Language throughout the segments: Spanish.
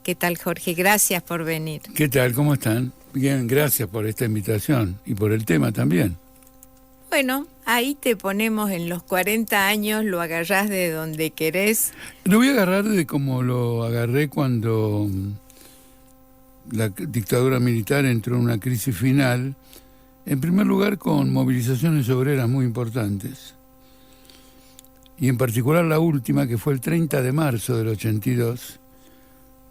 ¿Qué tal, Jorge? Gracias por venir. ¿Qué tal? ¿Cómo están? Bien, gracias por esta invitación y por el tema también. Bueno, ahí te ponemos en los 40 años, lo agarrás de donde querés. Lo voy a agarrar de como lo agarré cuando la dictadura militar entró en una crisis final, en primer lugar con movilizaciones obreras muy importantes, y en particular la última, que fue el 30 de marzo del 82,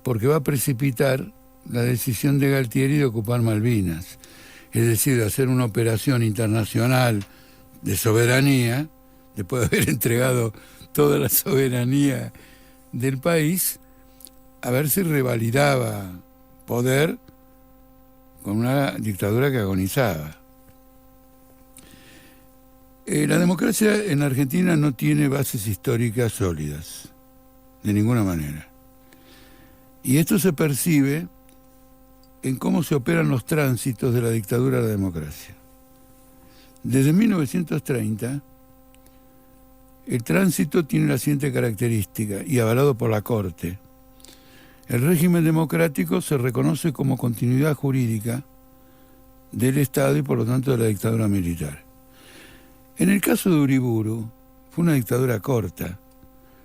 porque va a precipitar la decisión de Galtieri de ocupar Malvinas, es decir, de hacer una operación internacional de soberanía, después de haber entregado toda la soberanía del país, a ver si revalidaba poder con una dictadura que agonizaba. La democracia en Argentina no tiene bases históricas sólidas, de ninguna manera. Y esto se percibe en cómo se operan los tránsitos de la dictadura a la democracia. Desde 1930, el tránsito tiene la siguiente característica, y avalado por la Corte. El régimen democrático se reconoce como continuidad jurídica del Estado y por lo tanto de la dictadura militar. En el caso de Uriburu, fue una dictadura corta,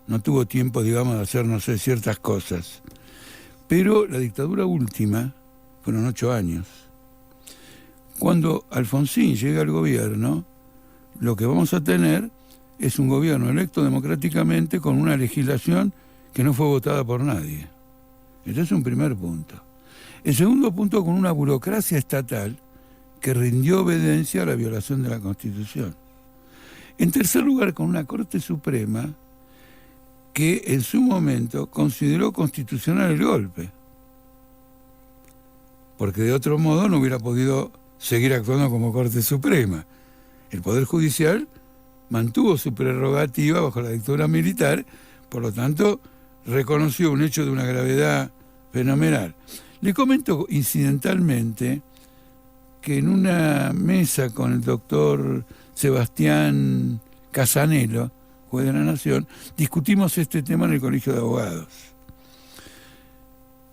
no tuvo tiempo, digamos, de hacer, no sé, ciertas cosas. Pero la dictadura última fueron 8 años. Cuando Alfonsín llega al gobierno, lo que vamos a tener es un gobierno electo democráticamente con una legislación que no fue votada por nadie. Este es un primer punto. El segundo punto, con una burocracia estatal que rindió obediencia a la violación de la Constitución. En tercer lugar, con una Corte Suprema que en su momento consideró constitucional el golpe, porque de otro modo no hubiera podido seguir actuando como Corte Suprema. El Poder Judicial mantuvo su prerrogativa bajo la dictadura militar, por lo tanto reconoció un hecho de una gravedad fenomenal. Le comento incidentalmente que en una mesa con el doctor Sebastián Casanelo, juez de la Nación, discutimos este tema en el Colegio de Abogados.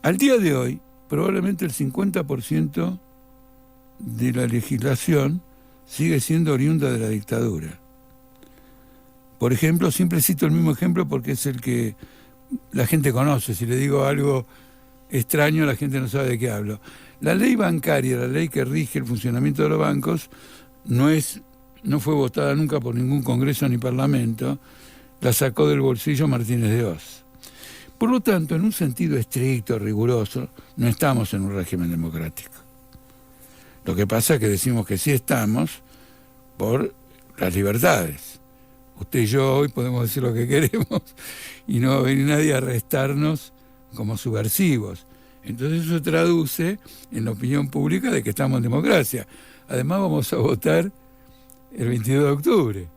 Al día de hoy, probablemente el 50% de la legislación sigue siendo oriunda de la dictadura. Por ejemplo, siempre cito el mismo ejemplo porque es el que la gente conoce. Si le digo algo extraño, la gente no sabe de qué hablo. La ley bancaria, la ley que rige el funcionamiento de los bancos, no fue votada nunca por ningún congreso ni parlamento, la sacó del bolsillo Martínez de Oz. Por lo tanto, en un sentido estricto, riguroso, no estamos en un régimen democrático. Lo que pasa es que decimos que sí estamos por las libertades. Usted y yo hoy podemos decir lo que queremos y no va a venir nadie a arrestarnos como subversivos. Entonces eso traduce en la opinión pública de que estamos en democracia. Además vamos a votar el 22 de octubre.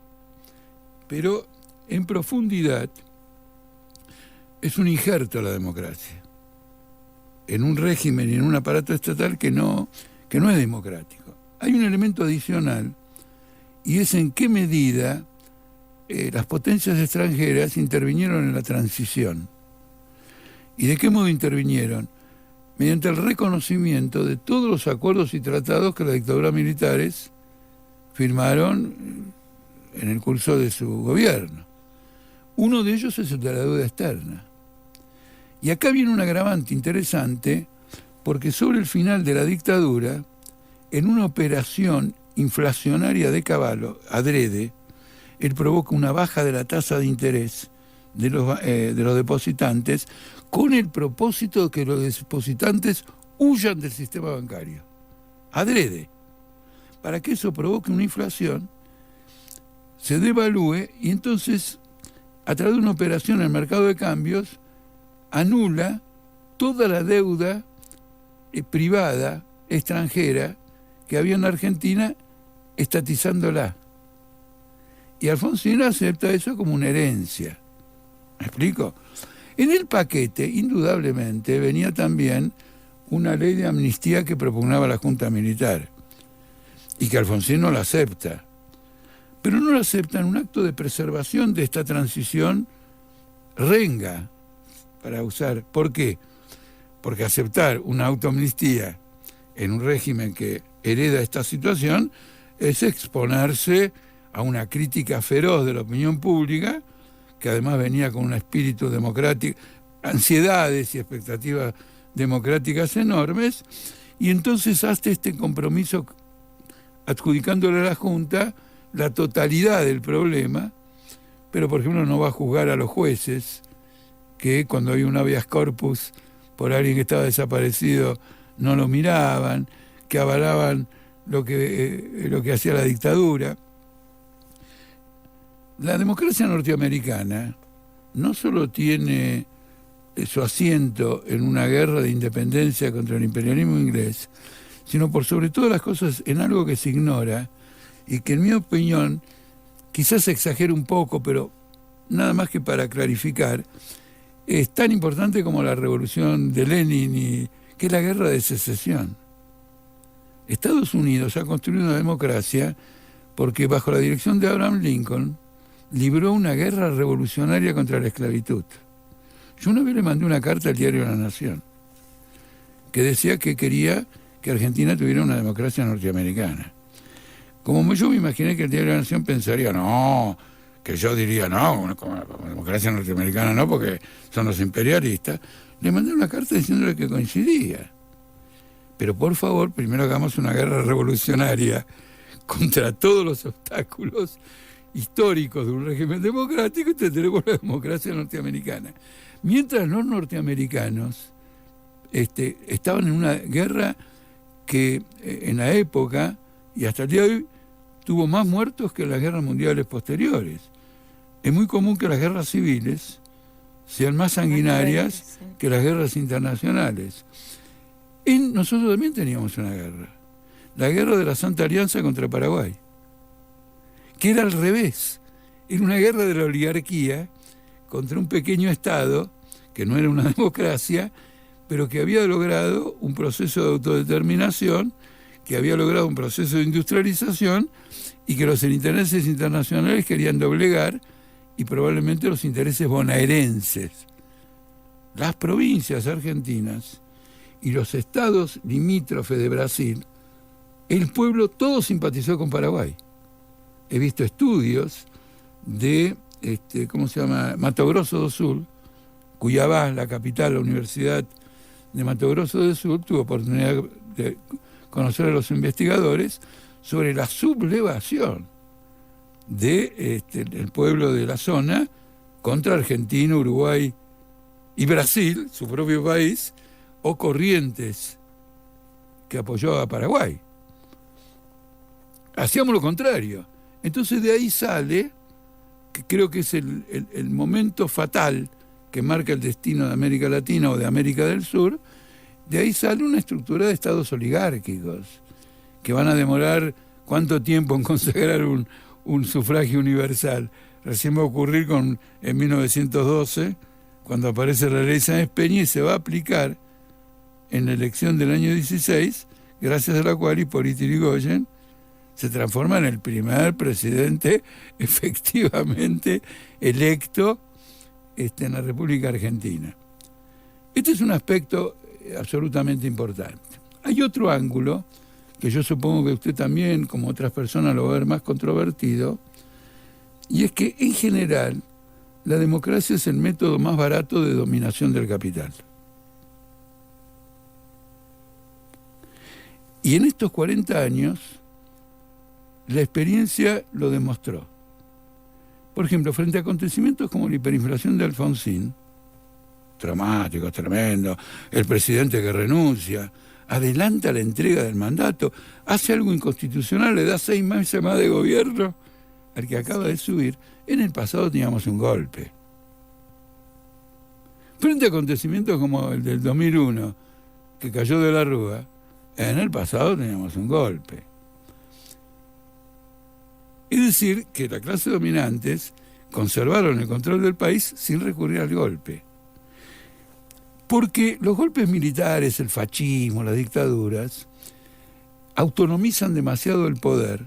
Pero en profundidad es un injerto a la democracia, en un régimen y en un aparato estatal que no es democrático. Hay un elemento adicional, y es en qué medida las potencias extranjeras intervinieron en la transición. ¿Y de qué modo intervinieron? Mediante el reconocimiento de todos los acuerdos y tratados que las dictaduras militares firmaron en el curso de su gobierno. Uno de ellos es el de la deuda externa. Y acá viene un agravante interesante, porque sobre el final de la dictadura, en una operación inflacionaria de caballo, adrede, él provoca una baja de la tasa de interés de los depositantes, con el propósito de que los depositantes huyan del sistema bancario. Adrede. Para que eso provoque una inflación, se devalúe y entonces, a través de una operación en el mercado de cambios, anula toda la deuda privada, extranjera, que había en la Argentina, estatizándola. Y Alfonsín acepta eso como una herencia. ¿Me explico? En el paquete, indudablemente, venía también una ley de amnistía que propugnaba la Junta Militar y que Alfonsín no la acepta. Pero no la acepta en un acto de preservación de esta transición renga, para usar. ¿Por qué? porque aceptar una autoamnistía en un régimen que hereda esta situación es exponerse a una crítica feroz de la opinión pública, que además venía con un espíritu democrático, ansiedades y expectativas democráticas enormes, y entonces hace este compromiso adjudicándole a la Junta la totalidad del problema, pero por ejemplo no va a juzgar a los jueces que cuando hay un habeas corpus por alguien que estaba desaparecido no lo miraban, que avalaban lo que hacía la dictadura. La democracia norteamericana no solo tiene su asiento en una guerra de independencia contra el imperialismo inglés, sino por sobre todas las cosas en algo que se ignora y que en mi opinión quizás exagere un poco, pero nada más que para clarificar, es tan importante como la revolución de Lenin, que es la guerra de secesión. Estados Unidos ha construido una democracia porque bajo la dirección de Abraham Lincoln libró una guerra revolucionaria contra la esclavitud. Yo una vez le mandé una carta al diario La Nación que decía que quería que Argentina tuviera una democracia norteamericana. Como yo me imaginé que el diario La Nación pensaría, no, que yo diría, no, una democracia norteamericana no, porque son los imperialistas, le mandé una carta diciéndole que coincidía. Pero por favor, primero hagamos una guerra revolucionaria contra todos los obstáculos históricos de un régimen democrático y tendremos la democracia norteamericana. Mientras los norteamericanos estaban en una guerra que en la época y hasta el día de hoy tuvo más muertos que las guerras mundiales posteriores. Es muy común que las guerras civiles sean más sanguinarias que las guerras internacionales. Nosotros también teníamos una guerra, la guerra de la Santa Alianza contra Paraguay, que era al revés, era una guerra de la oligarquía contra un pequeño Estado, que no era una democracia, pero que había logrado un proceso de autodeterminación, que había logrado un proceso de industrialización y que los intereses internacionales querían doblegar, y probablemente los intereses bonaerenses. Las provincias argentinas y los estados limítrofes de Brasil, el pueblo todo simpatizó con Paraguay. He visto estudios de, ¿cómo se llama?, Mato Grosso do Sul, Cuiabá, la capital, la Universidad de Mato Grosso do Sul, tuve oportunidad de conocer a los investigadores sobre la sublevación del pueblo de la zona contra Argentina, Uruguay y Brasil, su propio país, o Corrientes, que apoyó a Paraguay. Hacíamos lo contrario. Entonces de ahí sale, que creo que es el momento fatal que marca el destino de América Latina o de América del Sur, de ahí sale una estructura de estados oligárquicos, que van a demorar cuánto tiempo en consagrar un sufragio universal. Recién va a ocurrir en 1912, cuando aparece la ley Sáenz Peña y se va a aplicar en la elección del año 16, gracias a la cual Hipólito Yrigoyen se transforma en el primer presidente efectivamente electo en la República Argentina. Este es un aspecto absolutamente importante. Hay otro ángulo que yo supongo que usted también, como otras personas, lo va a ver más controvertido, y es que en general la democracia es el método más barato de dominación del capital. Y en estos 40 años la experiencia lo demostró. Por ejemplo, frente a acontecimientos como la hiperinflación de Alfonsín, traumáticos, tremendo, el presidente que renuncia, adelanta la entrega del mandato, hace algo inconstitucional, le da 6 meses más de gobierno al que acaba de subir. En el pasado teníamos un golpe. Frente a acontecimientos como el del 2001, que cayó de la Rúa, en el pasado teníamos un golpe. Es decir, que la clase dominantes conservaron el control del país sin recurrir al golpe. Porque los golpes militares, el fascismo, las dictaduras, autonomizan demasiado el poder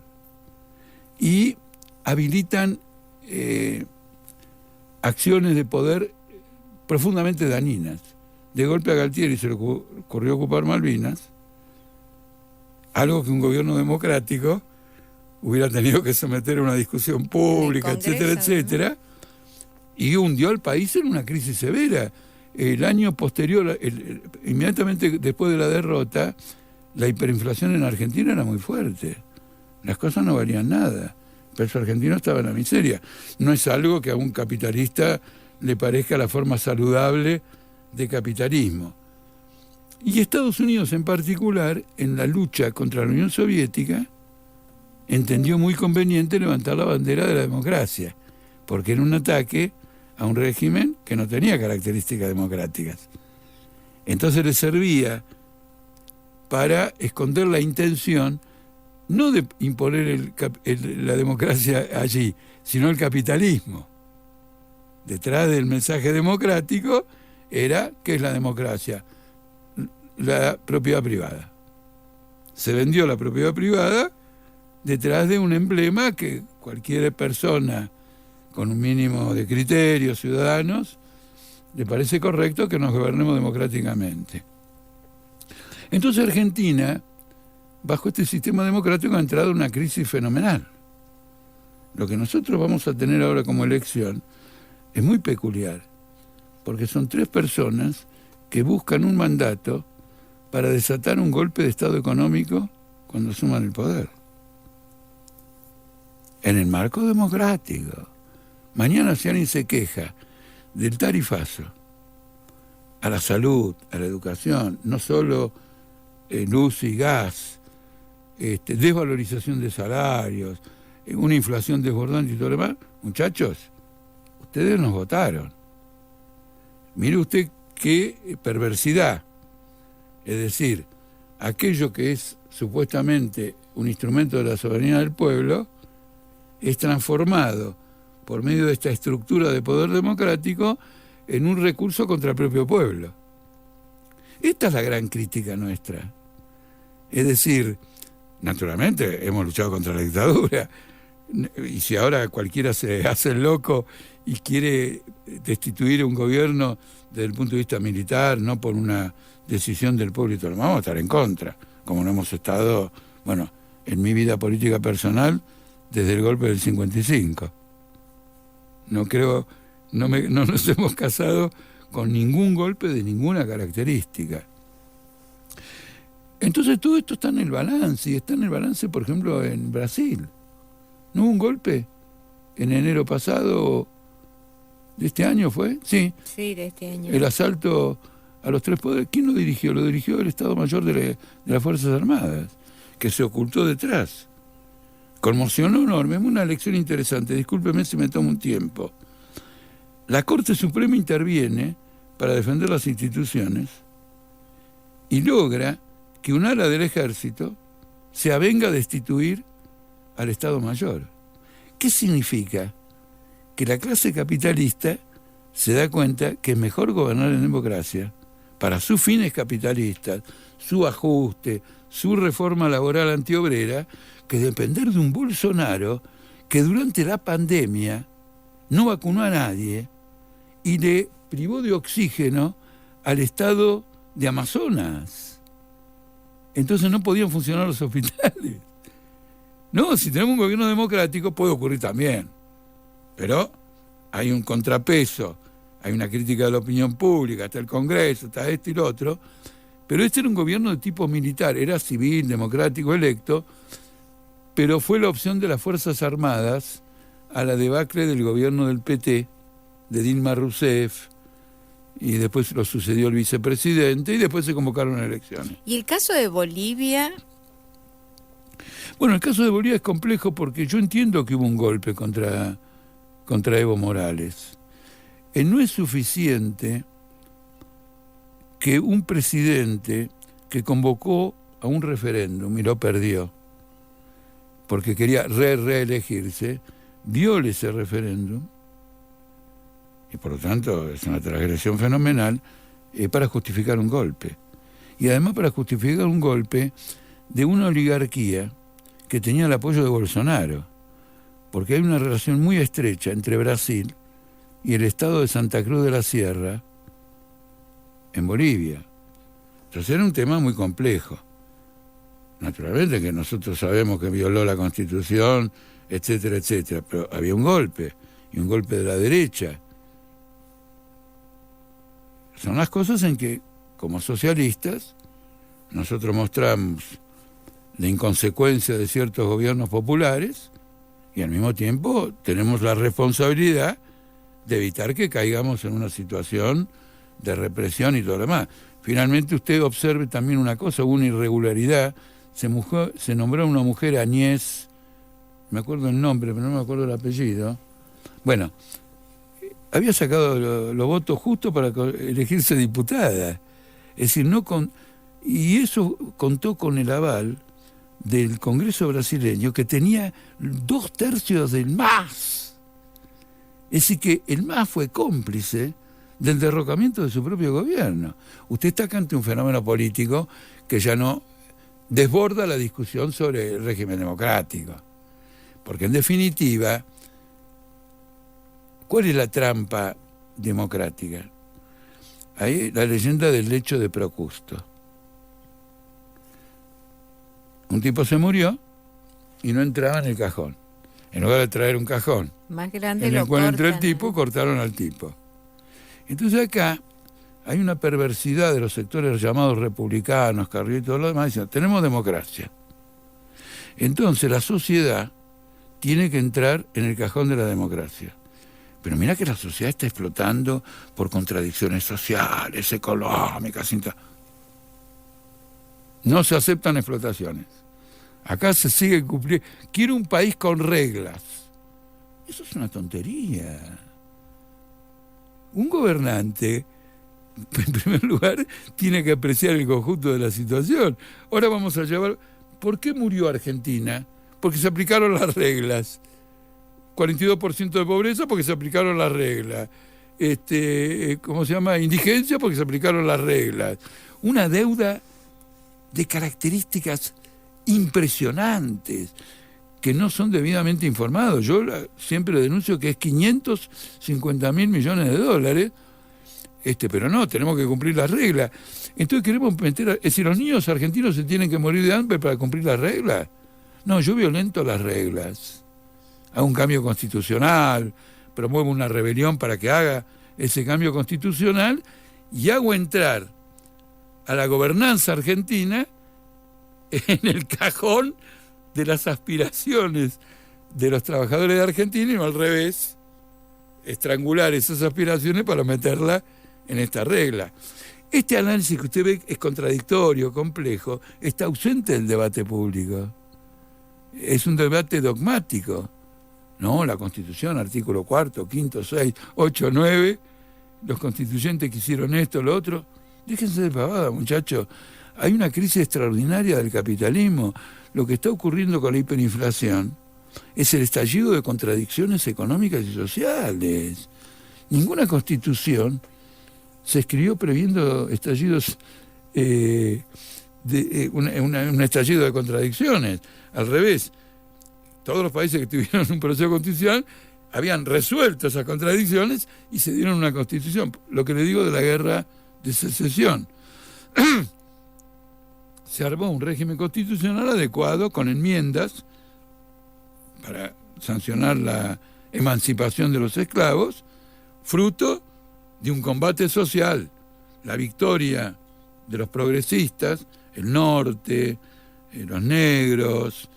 y habilitan acciones de poder profundamente dañinas. de golpe a Galtieri se le ocurrió ocupar Malvinas, algo que un gobierno democrático hubiera tenido que someter a una discusión pública, etcétera, etcétera, ¿no? Y hundió al país en una crisis severa. El año posterior, inmediatamente después de la derrota, la hiperinflación en Argentina era muy fuerte. Las cosas no valían nada. El peso argentino estaba en la miseria. No es algo que a un capitalista le parezca la forma saludable de capitalismo. Y Estados Unidos en particular, en la lucha contra la Unión Soviética, entendió muy conveniente levantar la bandera de la democracia, porque era un ataque a un régimen que no tenía características democráticas. Entonces le servía para esconder la intención, no de imponer la democracia allí, sino el capitalismo. Detrás del mensaje democrático era, ¿qué es la democracia? La propiedad privada. Se vendió la propiedad privada detrás de un emblema que cualquier persona con un mínimo de criterios ciudadanos le parece correcto que nos gobernemos democráticamente. Entonces Argentina, bajo este sistema democrático, ha entrado en una crisis fenomenal. Lo que nosotros vamos a tener ahora como elección es muy peculiar, porque son 3 personas que buscan un mandato para desatar un golpe de Estado económico cuando asuman el poder. En el marco democrático. Mañana si alguien se queja del tarifazo a la salud, a la educación, no solo luz y gas, desvalorización de salarios, una inflación desbordante y todo lo demás, muchachos, ustedes nos votaron. Mire usted qué perversidad. Es decir, aquello que es supuestamente un instrumento de la soberanía del pueblo es transformado por medio de esta estructura de poder democrático en un recurso contra el propio pueblo. Esta es la gran crítica nuestra. Es decir, naturalmente hemos luchado contra la dictadura, y si ahora cualquiera se hace el loco y quiere destituir un gobierno desde el punto de vista militar, no por una decisión del pueblo y todo lo demás, vamos a estar en contra, como no hemos estado, bueno, en mi vida política personal desde el golpe del 55. No creo, no nos hemos casado con ningún golpe de ninguna característica. Entonces todo esto está en el balance, y está en el balance, por ejemplo, en Brasil. ¿No hubo un golpe en enero pasado de este año, fue? Sí. Sí, de este año. El asalto a los 3 poderes. ¿Quién lo dirigió? Lo dirigió el Estado Mayor de las Fuerzas Armadas, que se ocultó detrás. Conmoción enorme, es una lección interesante, discúlpeme si me tomo un tiempo. La Corte Suprema interviene para defender las instituciones y logra que un ala del ejército se avenga a destituir al Estado Mayor. ¿Qué significa? Que la clase capitalista se da cuenta que es mejor gobernar en democracia para sus fines capitalistas, su ajuste, su reforma laboral antiobrera, que depender de un Bolsonaro que durante la pandemia no vacunó a nadie y le privó de oxígeno al estado de Amazonas. Entonces no podían funcionar los hospitales. No, si tenemos un gobierno democrático puede ocurrir también, pero hay un contrapeso, hay una crítica de la opinión pública, está el Congreso, está esto y lo otro, pero este era un gobierno de tipo militar, era civil, democrático, electo, pero fue la opción de las Fuerzas Armadas a la debacle del gobierno del PT, de Dilma Rousseff, y después lo sucedió el vicepresidente, y después se convocaron elecciones. ¿Y el caso de Bolivia? Bueno, el caso de Bolivia es complejo porque yo entiendo que hubo un golpe contra Evo Morales. No es suficiente que un presidente que convocó a un referéndum y lo perdió, porque quería reelegirse, viole ese referéndum, y por lo tanto es una transgresión fenomenal, para justificar un golpe. Y además para justificar un golpe de una oligarquía que tenía el apoyo de Bolsonaro, porque hay una relación muy estrecha entre Brasil y el estado de Santa Cruz de la Sierra, en Bolivia. Entonces era un tema muy complejo. Naturalmente que nosotros sabemos que violó la Constitución, etcétera, etcétera, pero había un golpe, y un golpe de la derecha. Son las cosas en que, como socialistas, nosotros mostramos la inconsecuencia de ciertos gobiernos populares y al mismo tiempo tenemos la responsabilidad de evitar que caigamos en una situación de represión y todo lo demás. Finalmente usted observe también una cosa, hubo una irregularidad, se nombró a una mujer, Añez, me acuerdo el nombre, pero no me acuerdo el apellido. Bueno, había sacado los votos justos para elegirse diputada. Es decir, y eso contó con el aval del Congreso brasileño, que tenía 2/3 del MAS. Es decir, que el MAS fue cómplice del derrocamiento de su propio gobierno. Usted está acá ante un fenómeno político que ya no desborda la discusión sobre el régimen democrático. Porque en definitiva, ¿cuál es la trampa democrática? Hay la leyenda del lecho de Procusto. Un tipo se murió y no entraba en el cajón. En lugar de traer un cajón más grande en el cual entró el cortan, tipo, ¿no? cortaron al tipo. Entonces acá hay una perversidad de los sectores llamados republicanos, Carrió y todo lo demás, dicen, tenemos democracia. Entonces la sociedad tiene que entrar en el cajón de la democracia. Pero mira que la sociedad está explotando por contradicciones sociales, económicas. No se aceptan explotaciones. Acá se sigue cumpliendo. Quiero un país con reglas. Eso es una tontería. Un gobernante, en primer lugar, tiene que apreciar el conjunto de la situación. Ahora vamos a llevar... ¿Por qué murió Argentina? Porque se aplicaron las reglas. 42% de pobreza porque se aplicaron las reglas. ¿Cómo se llama? Indigencia porque se aplicaron las reglas. Una deuda de características impresionantes que no son debidamente informados. Yo siempre denuncio que es 550.000 millones de dólares, pero no, tenemos que cumplir las reglas. Entonces queremos meter, es decir, los niños argentinos se tienen que morir de hambre para cumplir las reglas. No, yo violento las reglas. Hago un cambio constitucional, promuevo una rebelión para que haga ese cambio constitucional y hago entrar a la gobernanza argentina en el cajón de las aspiraciones de los trabajadores de Argentina y no al revés, estrangular esas aspiraciones para meterla en esta regla. Este análisis que usted ve es contradictorio, complejo, está ausente del debate público. Es un debate dogmático. No, la Constitución, artículo 4, 5, 6, 8, 9, los constituyentes que hicieron esto, lo otro. Déjense de pavada, muchachos. Hay una crisis extraordinaria del capitalismo. Lo que está ocurriendo con la hiperinflación es el estallido de contradicciones económicas y sociales. Ninguna constitución se escribió previendo estallidos, un estallido de contradicciones. Al revés, todos los países que tuvieron un proceso constitucional habían resuelto esas contradicciones y se dieron una constitución. Lo que le digo de la guerra de secesión. Se armó un régimen constitucional adecuado con enmiendas para sancionar la emancipación de los esclavos, fruto de un combate social, la victoria de los progresistas, el norte, los negros,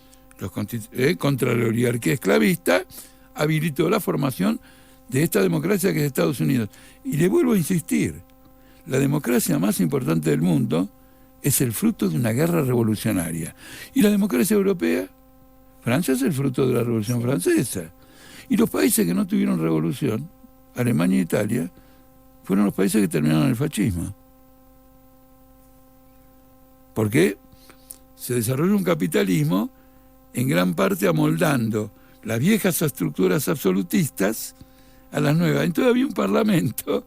contra la oligarquía esclavista, habilitó la formación de esta democracia que es Estados Unidos. Y le vuelvo a insistir, la democracia más importante del mundo es el fruto de una guerra revolucionaria. Y la democracia europea, Francia es el fruto de la Revolución Francesa. Y los países que no tuvieron revolución, Alemania e Italia, fueron los países que terminaron el fascismo. Porque se desarrolló un capitalismo en gran parte amoldando las viejas estructuras absolutistas a las nuevas. Entonces había un parlamento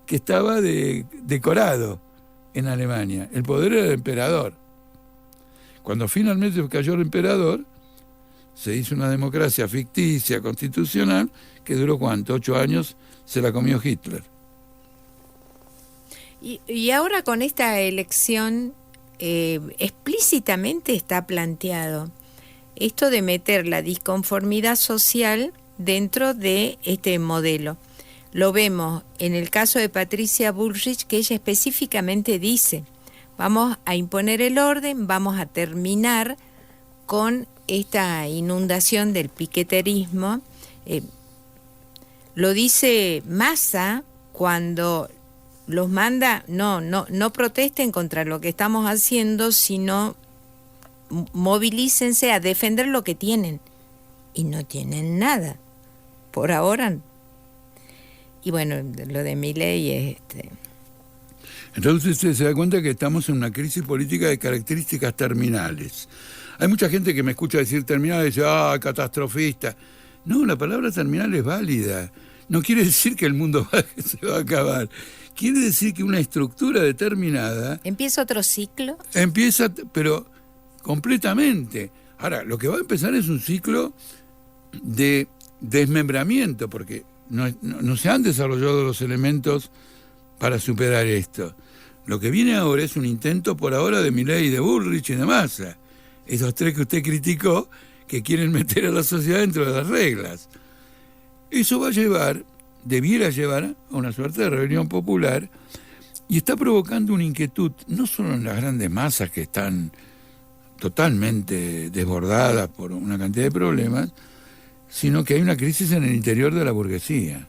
que estaba decorado en Alemania. El poder era del emperador. Cuando finalmente cayó el emperador, se hizo una democracia ficticia, constitucional, que duró ¿cuánto? 8 años se la comió Hitler. Y ahora con esta elección explícitamente está planteado esto de meter la disconformidad social dentro de este modelo. Lo vemos en el caso de Patricia Bullrich, que ella específicamente dice, vamos a imponer el orden, vamos a terminar con esta inundación del piqueterismo. Lo dice Massa cuando los manda, no protesten contra lo que estamos haciendo, sino movilícense a defender lo que tienen. Y no tienen nada. Por ahora. Y bueno, lo de Milei es Entonces usted se da cuenta que estamos en una crisis política de características terminales. Hay mucha gente que me escucha decir terminal y dice, catastrofista. No, la palabra terminal es válida. No quiere decir que el mundo se va a acabar. Quiere decir que una estructura determinada... ¿Empieza otro ciclo? Empieza, pero completamente. Ahora, lo que va a empezar es un ciclo de desmembramiento, porque no se han desarrollado los elementos para superar esto. Lo que viene ahora es un intento por ahora de Milei, de Bullrich y de Massa. Esos tres que usted criticó, que quieren meter a la sociedad dentro de las reglas. Eso va a llevar, debiera llevar, a una suerte de rebelión popular, y está provocando una inquietud, no solo en las grandes masas que están totalmente desbordadas por una cantidad de problemas, sino que hay una crisis en el interior de la burguesía,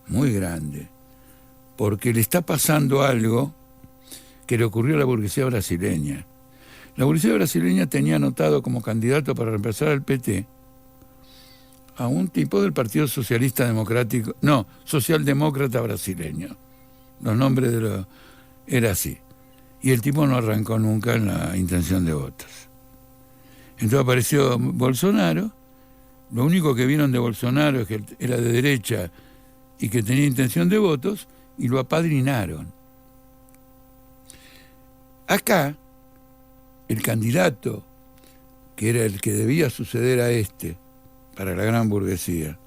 muy grande, porque le está pasando algo que le ocurrió a la burguesía brasileña. La burguesía brasileña tenía anotado como candidato para reemplazar al PT a un tipo del Partido Socialista Democrático, no, Socialdemócrata brasileño. Los nombres de los... era así. Y el tipo no arrancó nunca en la intención de votos. Entonces apareció Bolsonaro. Lo único que vieron de Bolsonaro es que era de derecha y que tenía intención de votos, y lo apadrinaron. Acá, el candidato, que era el que debía suceder a este, para la gran burguesía,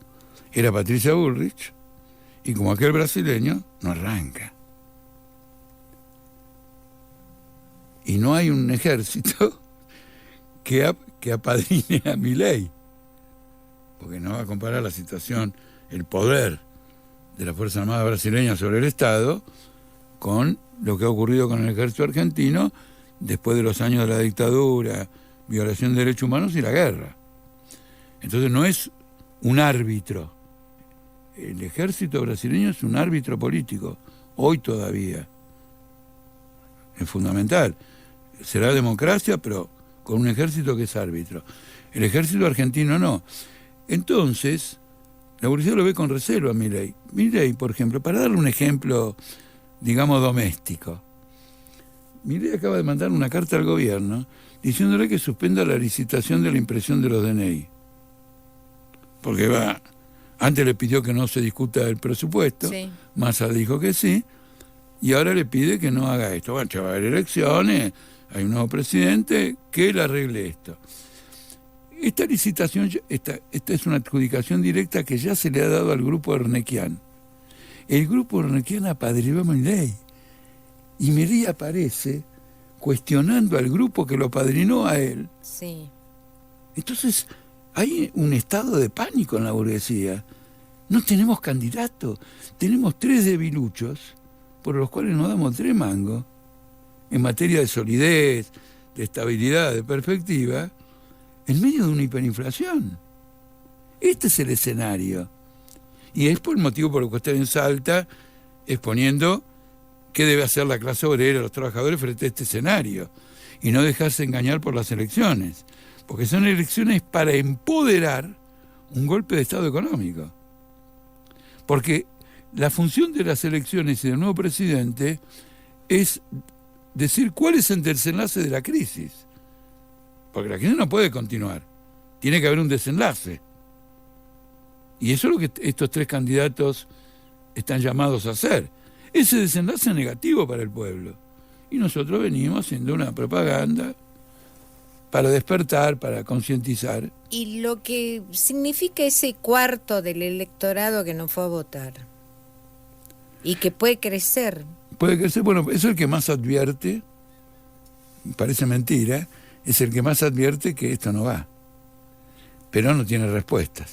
era Patricia Bullrich, y como aquel brasileño, no arranca. Y no hay un ejército que apadrine a Milei, porque no va a comparar la situación, el poder de la Fuerza Armada brasileña sobre el Estado con lo que ha ocurrido con el ejército argentino después de los años de la dictadura, violación de derechos humanos y la guerra. Entonces no es un árbitro. El ejército brasileño es un árbitro político, hoy todavía. Es fundamental. Será democracia, pero con un ejército que es árbitro. El ejército argentino no. Entonces, la burguesía lo ve con recelo a Milei. Milei, por ejemplo, para darle un ejemplo, digamos, doméstico. Milei acaba de mandar una carta al gobierno diciéndole que suspenda la licitación de la impresión de los DNI. Porque antes le pidió que no se discuta el presupuesto, sí. Massa dijo que sí, y ahora le pide que no haga esto. Bueno, ya va a haber elecciones, hay un nuevo presidente, que él arregle esto. Esta licitación, esta es una adjudicación directa que ya se le ha dado al grupo Ernequian. El grupo Ernequian apadrinó a Milei, y Milei aparece cuestionando al grupo que lo apadrinó a él. Sí. Entonces, hay un estado de pánico en la burguesía. No tenemos candidato. Tenemos 3 debiluchos por los cuales nos damos 3 mangos en materia de solidez, de estabilidad, de perspectiva, en medio de una hiperinflación. Este es el escenario. Y es por el motivo por el que usted en Salta exponiendo qué debe hacer la clase obrera, los trabajadores frente a este escenario, y no dejarse engañar por las elecciones, porque son elecciones para empoderar un golpe de Estado económico. Porque la función de las elecciones y del nuevo presidente es decir cuál es el desenlace de la crisis. Porque la crisis no puede continuar. Tiene que haber un desenlace. Y eso es lo que estos 3 candidatos están llamados a hacer. Ese desenlace negativo para el pueblo. Y nosotros venimos haciendo una propaganda para despertar, para concientizar. Y lo que significa ese cuarto del electorado que no fue a votar y que puede crecer. Puede crecer, bueno, es el que más advierte, parece mentira, es el que más advierte que esto no va, pero no tiene respuestas.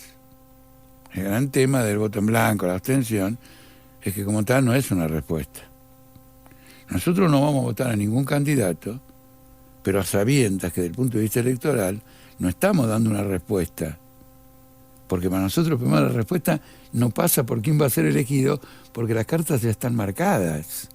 El gran tema del voto en blanco, la abstención, es que como tal no es una respuesta. Nosotros no vamos a votar a ningún candidato, pero a sabiendas que desde el punto de vista electoral no estamos dando una respuesta. Porque para nosotros primero la respuesta no pasa por quién va a ser elegido, porque las cartas ya están marcadas.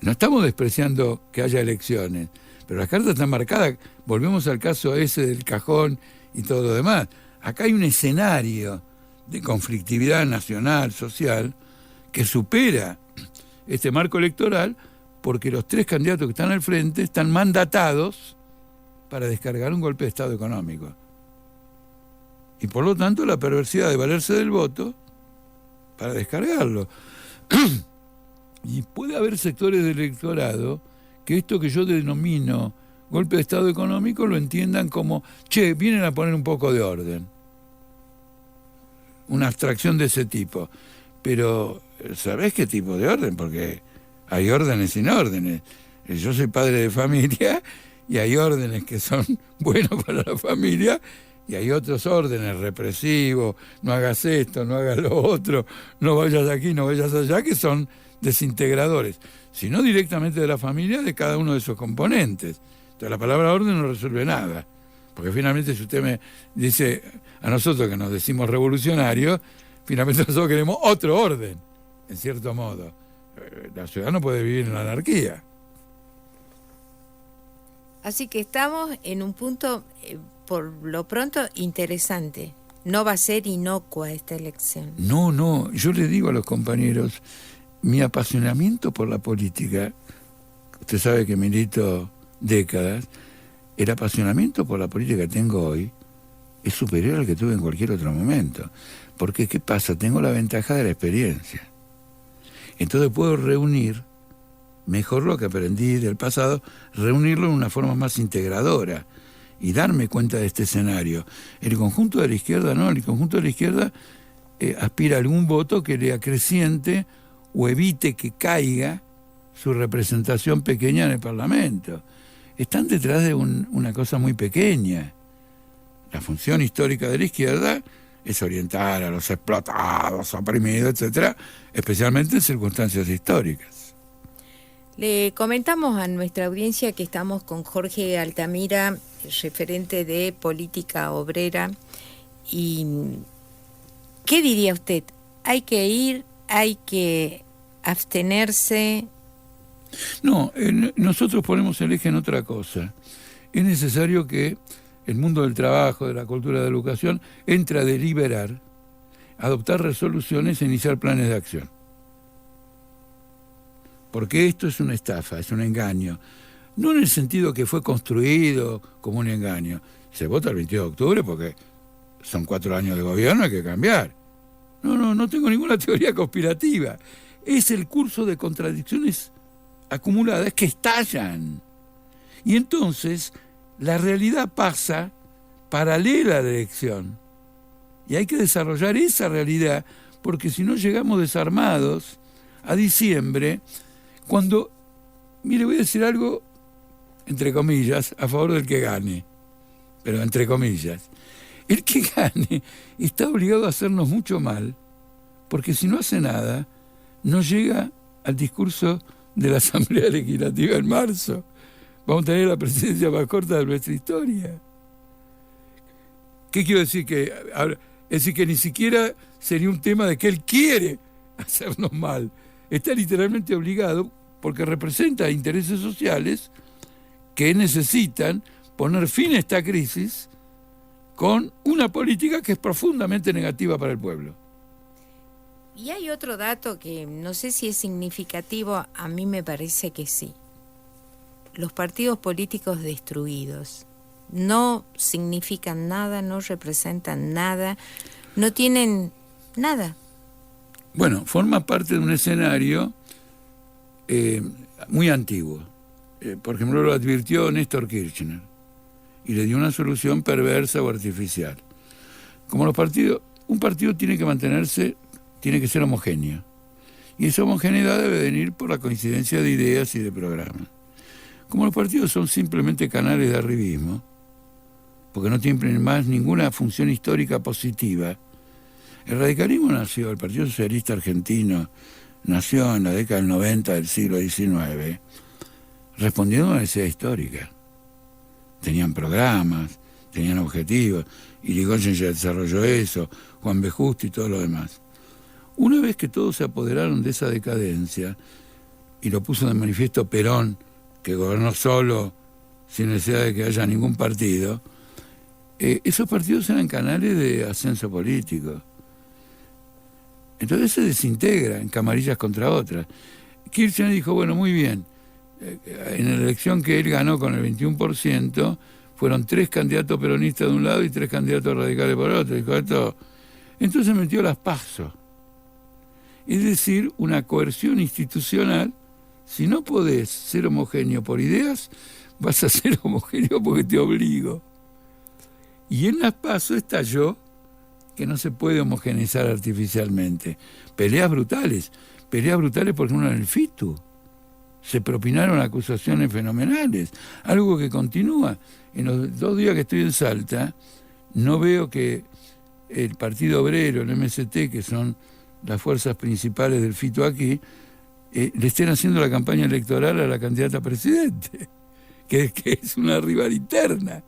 No estamos despreciando que haya elecciones, pero las cartas están marcadas. Volvemos al caso ese del cajón y todo lo demás. Acá hay un escenario de conflictividad nacional, social, que supera este marco electoral, porque los tres candidatos que están al frente están mandatados para descargar un golpe de Estado económico. Y por lo tanto la perversidad de valerse del voto para descargarlo. Y puede haber sectores del electorado que esto que yo denomino golpe de Estado económico lo entiendan como, che, vienen a poner un poco de orden. Una abstracción de ese tipo. Pero, ¿sabés qué tipo de orden? Porque hay órdenes sin órdenes. Yo soy padre de familia y hay órdenes que son buenos para la familia y hay otros órdenes represivos, no hagas esto, no hagas lo otro, no vayas aquí, no vayas allá, que son desintegradores. Sino directamente de la familia, de cada uno de esos componentes. Entonces la palabra orden no resuelve nada. Porque finalmente si usted me dice a nosotros que nos decimos revolucionarios, finalmente nosotros queremos otro orden, en cierto modo. La ciudad no puede vivir en la anarquía. Así que estamos en un punto, por lo pronto, interesante. No va a ser inocua esta elección. No, yo le digo a los compañeros, mi apasionamiento por la política, usted sabe que milito décadas, el apasionamiento por la política que tengo hoy es superior al que tuve en cualquier otro momento. Porque, ¿qué pasa? Tengo la ventaja de la experiencia. Entonces puedo reunir mejor lo que aprendí del pasado, reunirlo en una forma más integradora y darme cuenta de este escenario. El conjunto de la izquierda no, el conjunto de la izquierda aspira a algún voto que le acreciente o evite que caiga su representación pequeña en el Parlamento. Están detrás de una cosa muy pequeña. La función histórica de la izquierda es orientar a los explotados, oprimidos, etcétera, especialmente en circunstancias históricas. Le comentamos a nuestra audiencia que estamos con Jorge Altamira, referente de Política Obrera. ¿Y qué diría usted? ¿Hay que ir? ¿Hay que abstenerse? No, nosotros ponemos el eje en otra cosa. Es necesario que el mundo del trabajo, de la cultura, de la educación, entre a deliberar, adoptar resoluciones e iniciar planes de acción. Porque esto es una estafa, es un engaño. No en el sentido que fue construido como un engaño. Se vota el 22 de octubre porque son 4 años de gobierno, hay que cambiar. No tengo ninguna teoría conspirativa. Es el curso de contradicciones acumuladas que estallan. Y entonces la realidad pasa paralela a la elección. Y hay que desarrollar esa realidad, porque si no llegamos desarmados a diciembre, cuando, mire, voy a decir algo, entre comillas, a favor del que gane, pero entre comillas. El que gane está obligado a hacernos mucho mal, porque si no hace nada, no llega al discurso de la Asamblea Legislativa en marzo. Vamos a tener la presidencia más corta de nuestra historia. ¿Qué quiero decir? Es decir, que ni siquiera sería un tema de que él quiere hacernos mal. Está literalmente obligado porque representa intereses sociales que necesitan poner fin a esta crisis con una política que es profundamente negativa para el pueblo. Y hay otro dato que no sé si es significativo, a mí me parece que sí. Los partidos políticos destruidos no significan nada, no representan nada, no tienen nada. Bueno, forma parte de un escenario muy antiguo. Por ejemplo, lo advirtió Néstor Kirchner y le dio una solución perversa o artificial. Como los partidos, un partido tiene que mantenerse, tiene que ser homogéneo. Y esa homogeneidad debe venir por la coincidencia de ideas y de programas. Como los partidos son simplemente canales de arribismo, porque no tienen más ninguna función histórica positiva, el radicalismo nació, el Partido Socialista Argentino nació en la década del 90 del siglo XIX, respondiendo a una necesidad histórica. Tenían programas, tenían objetivos, Irigoyen ya desarrolló eso, Juan B. Justo y todo lo demás. Una vez que todos se apoderaron de esa decadencia, y lo puso de manifiesto Perón, que gobernó solo, sin necesidad de que haya ningún partido, esos partidos eran canales de ascenso político. Entonces se desintegra en camarillas contra otras. Kirchner dijo, bueno, muy bien, en la elección que él ganó con el 21%, fueron 3 candidatos peronistas de un lado y 3 candidatos radicales por otro. Dijo, esto. Entonces metió las PASO. Es decir, una coerción institucional. Si no podés ser homogéneo por ideas, vas a ser homogéneo porque te obligo. Y en las PASO estalló que no se puede homogeneizar artificialmente. Peleas brutales por ejemplo en el FITU. Se propinaron acusaciones fenomenales, algo que continúa. En los 2 días que estoy en Salta, no veo que el Partido Obrero, el MST, que son las fuerzas principales del FITU aquí, le estén haciendo la campaña electoral a la candidata a presidente, que es una rival interna.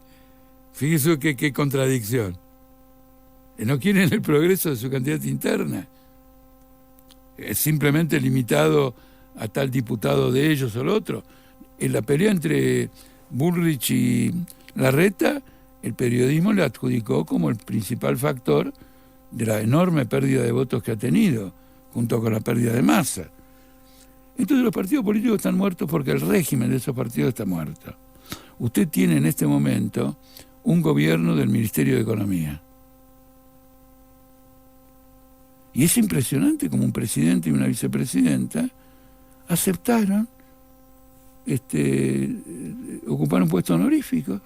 Fíjese qué contradicción. No quieren el progreso de su candidata interna. Es simplemente limitado a tal diputado de ellos o el otro. En la pelea entre Bullrich y Larreta, el periodismo le adjudicó como el principal factor de la enorme pérdida de votos que ha tenido, junto con la pérdida de masa. Entonces los partidos políticos están muertos porque el régimen de esos partidos está muerto. Usted tiene en este momento un gobierno del Ministerio de Economía. Y es impresionante como un presidente y una vicepresidenta aceptaron ocupar un puesto honorífico.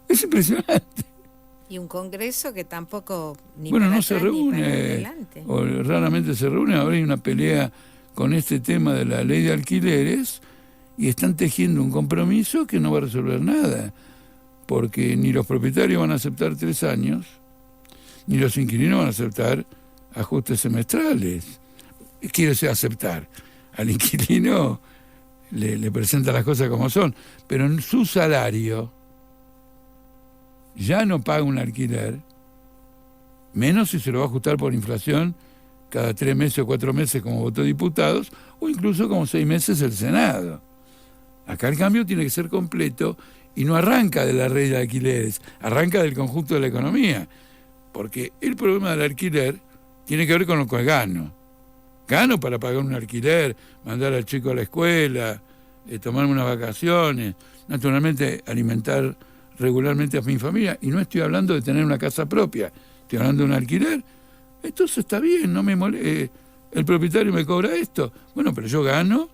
Es impresionante. Y un congreso que tampoco no se reúne, o raramente se reúne. Ahora hay una pelea con este tema de la ley de alquileres y están tejiendo un compromiso que no va a resolver nada, porque ni los propietarios van a aceptar 3 años, ni los inquilinos van a aceptar ajustes semestrales. Quiero decir, aceptar. Al inquilino le presenta las cosas como son, pero en su salario ya no paga un alquiler, menos si se lo va a ajustar por inflación cada 3 meses o 4 meses como votó diputados, o incluso como 6 meses el Senado. Acá el cambio tiene que ser completo y no arranca de la ley de alquileres, arranca del conjunto de la economía, porque el problema del alquiler tiene que ver con lo que gano. Gano para pagar un alquiler, mandar al chico a la escuela, tomarme unas vacaciones, naturalmente alimentar regularmente a mi familia, y no estoy hablando de tener una casa propia, estoy hablando de un alquiler. Entonces está bien, no me el propietario me cobra esto. Bueno, pero yo gano,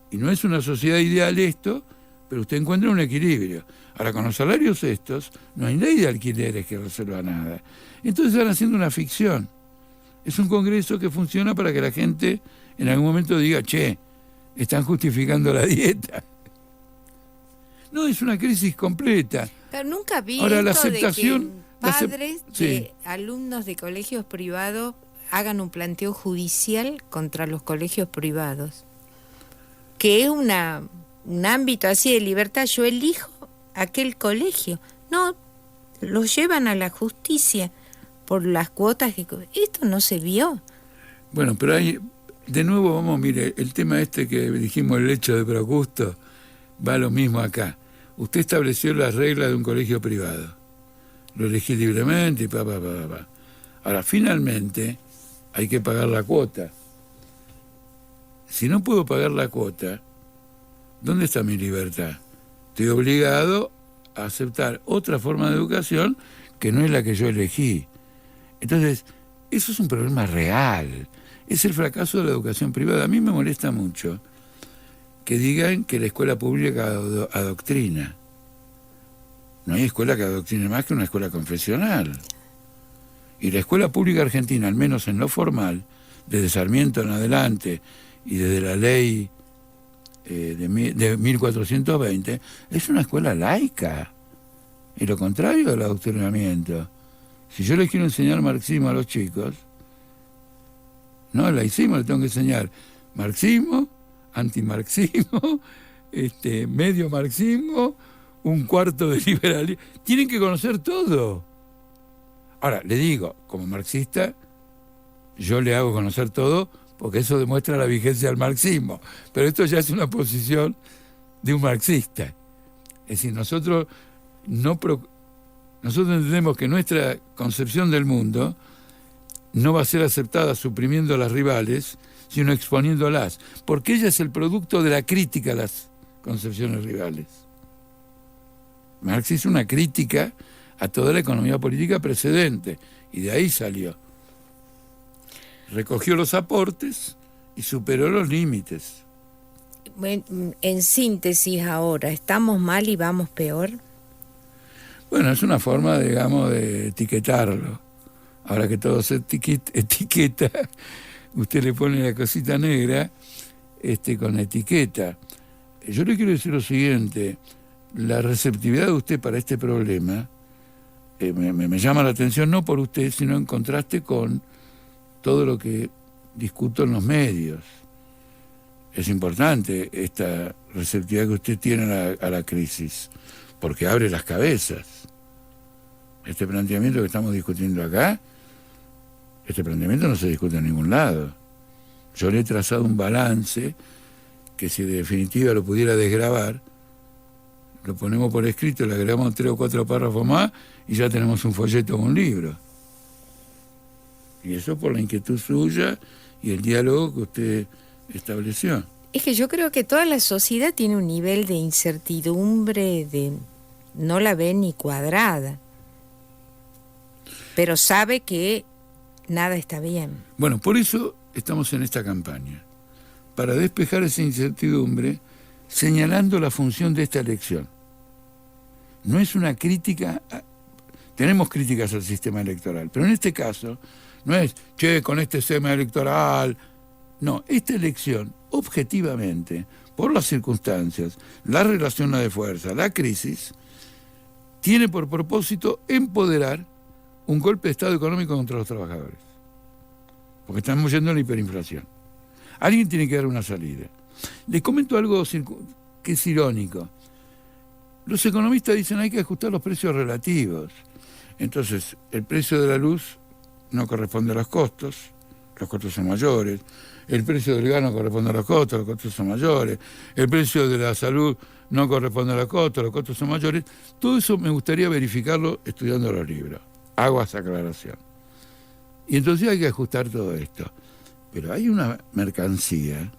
y no es una sociedad ideal esto, pero usted encuentra un equilibrio. Ahora, con los salarios estos, no hay ley de alquileres que resuelva nada. Entonces están haciendo una ficción. Es un congreso que funciona para que la gente en algún momento diga, che, están justificando la dieta. No, es una crisis completa. Pero nunca vi ahora, esto la aceptación, de que padres sí, de alumnos de colegios privados hagan un planteo judicial contra los colegios privados. Que es un ámbito así de libertad. Yo elijo aquel colegio. No, los llevan a la justicia por las cuotas que... Esto no se vio. Bueno, pero hay... De nuevo, vamos, mire, el tema este que dijimos, el hecho de Procusto, va lo mismo acá. Usted estableció las reglas de un colegio privado. Lo elegí libremente y Ahora, finalmente, hay que pagar la cuota. Si no puedo pagar la cuota, ¿dónde está mi libertad? Estoy obligado a aceptar otra forma de educación que no es la que yo elegí. Entonces, eso es un problema real. Es el fracaso de la educación privada. A mí me molesta mucho que digan que la escuela pública adoctrina. No hay escuela que adoctrine más que una escuela confesional. Y la escuela pública argentina, al menos en lo formal, desde Sarmiento en adelante y desde la ley de 1420, es una escuela laica, y lo contrario del adoctrinamiento. Si yo les quiero enseñar marxismo a los chicos, no el laicismo, les tengo que enseñar marxismo, antimarxismo, medio marxismo, un cuarto de liberalismo. Tienen que conocer todo. Ahora, le digo, como marxista, yo le hago conocer todo porque eso demuestra la vigencia del marxismo. Pero esto ya es una posición de un marxista. Es decir, nosotros entendemos que nuestra concepción del mundo no va a ser aceptada suprimiendo a las rivales, sino exponiéndolas, porque ella es el producto de la crítica a las concepciones rivales. Marx hizo una crítica a toda la economía política precedente, y de ahí salió. Recogió los aportes y superó los límites. En síntesis ahora, ¿estamos mal y vamos peor? Bueno, es una forma, digamos, de etiquetarlo. Ahora que todo se etiqueta, usted le pone la cosita negra con etiqueta. Yo le quiero decir lo siguiente, la receptividad de usted para este problema me llama la atención, no por usted, sino en contraste con todo lo que discuto en los medios. Es importante esta receptividad que usted tiene a la crisis, porque abre las cabezas. Este planteamiento que estamos discutiendo acá, este planteamiento no se discute en ningún lado. Yo le he trazado un balance que, si de definitiva lo pudiera desgravar, lo ponemos por escrito, le agregamos 3 o 4 párrafos más y ya tenemos un folleto o un libro. Y eso por la inquietud suya y el diálogo que usted estableció. Es que yo creo que toda la sociedad tiene un nivel de incertidumbre, no la ve ni cuadrada, pero sabe que nada está bien. Bueno, por eso estamos en esta campaña, para despejar esa incertidumbre, señalando la función de esta elección. No es una crítica, tenemos críticas al sistema electoral, pero en este caso no es, con este sistema electoral. No, esta elección, objetivamente, por las circunstancias, la relación de fuerza, la crisis, tiene por propósito empoderar un golpe de Estado económico contra los trabajadores. Porque estamos yendo a la hiperinflación. Alguien tiene que dar una salida. Les comento algo que es irónico. Los economistas dicen hay que ajustar los precios relativos. Entonces, el precio de la luz no corresponde a los costos son mayores. El precio del gas no corresponde a los costos son mayores. El precio de la salud no corresponde a los costos son mayores. Todo eso me gustaría verificarlo estudiando los libros. Hago esa aclaración. Y entonces hay que ajustar todo esto. Pero hay una mercancía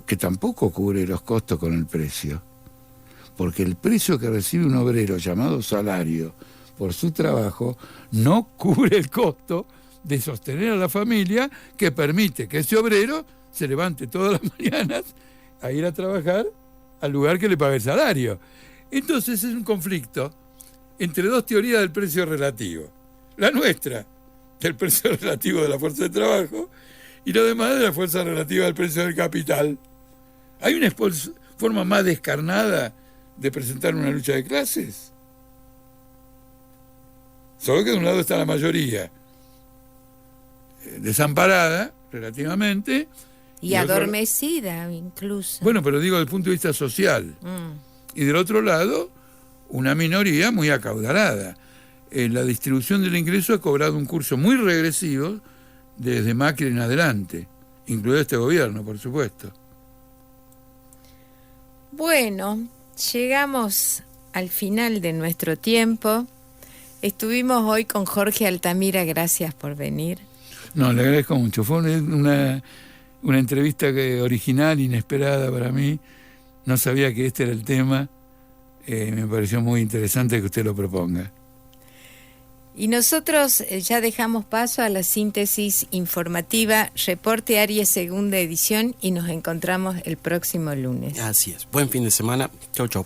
que tampoco cubre los costos con el precio. Porque el precio que recibe un obrero llamado salario por su trabajo no cubre el costo de sostener a la familia, que permite que ese obrero se levante todas las mañanas a ir a trabajar al lugar que le paga el salario. Entonces es un conflicto entre dos teorías del precio relativo. La nuestra, del precio relativo de la fuerza de trabajo, y lo demás de la fuerza relativa del precio del capital. ¿Hay una forma más descarnada de presentar una lucha de clases? Solo que de un lado está la mayoría desamparada, relativamente. Y adormecida, incluso. Bueno, pero digo desde el punto de vista social. Y del otro lado, una minoría muy acaudalada. La distribución del ingreso ha cobrado un curso muy regresivo desde Macri en adelante, incluido este gobierno, por supuesto. Bueno, llegamos al final de nuestro tiempo. Estuvimos hoy con Jorge Altamira, gracias por venir. No, le agradezco mucho. Fue una entrevista original, inesperada para mí. No sabía que este era el tema. Me pareció muy interesante que usted lo proponga. Y nosotros ya dejamos paso a la síntesis informativa, Reporte Aries, segunda edición, y nos encontramos el próximo lunes. Así es. Buen fin de semana. Chau, chau.